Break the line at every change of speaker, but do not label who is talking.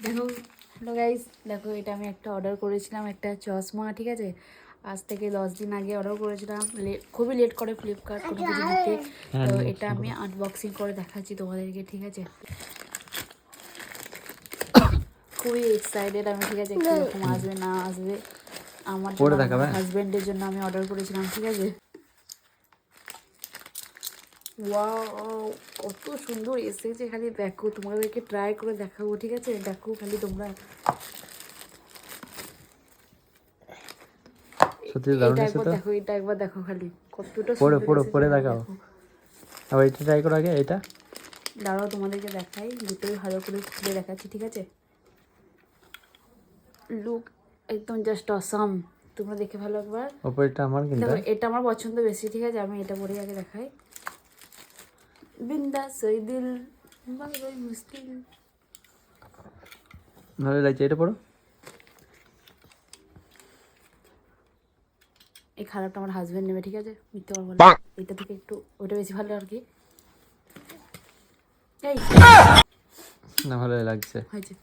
দেখো hello guys, দেখো এটা আমি একটা অর্ডার করেছিলাম, একটা চশমা। ঠিক আছে, আজ থেকে 10 দিন আগে অর্ডার করেছিলাম। খুবই লেট করে ফ্লিপকার্ট কোনো কিছু দিতে। তো এটা আমি আনবক্সিং করে দেখাচ্ছি তোমাদেরকে। ঠিক আছে, খুবই এক্সাইটেড আমি। ঠিক আছে, কীরকম আসবে না আসবে আমার জন্য, আমার হাজব্যান্ডের জন্য আমি অর্ডার করেছিলাম। ঠিক আছে, ওয়াও কত সুন্দর এসেছে, খালি দেখো, তোমাদেরকে ট্রাই করে দেখাবো। ঠিক আছে, দেখো খালি তোমরা।
সত্যি দারুণ
এটা
এসেছে
একবার
তো।
দেখো, এটা একবার দেখো খালি কতটা
পরে
সুন্দর
পরে
এসেছে
পরে
খালি
দেখাও।
দেখো।
আবার এটা ট্রাই করো আগে এটা।
দাঁড়াও তোমাদেরকে দেখাই, দুটোই ভালো করে খুলে দেখাচ্ছি। ঠিক আছে, লুক একদম জাস্ট অসাম। তোমরা দেখে ভালো একবার
ওপরেরটা আমার কিন্তু।
দেখো, এটা আমার পছন্দ বেশি। ঠিক আছে, আমি এটা পরে আগে দেখাই। বিন্দাস ওই দিল বাংলায় মুশকিল।
ভালো লাগছে, এটা পড়ো।
এই খারাপটা আমার হাজবেন্ড নেবে। ঠিক আছে, মিথ্যে পারবো না। এটা থেকে একটু ওইটা বেশি ভালো আর কি। এই
না ভালো লাগছে।
হয়েছে।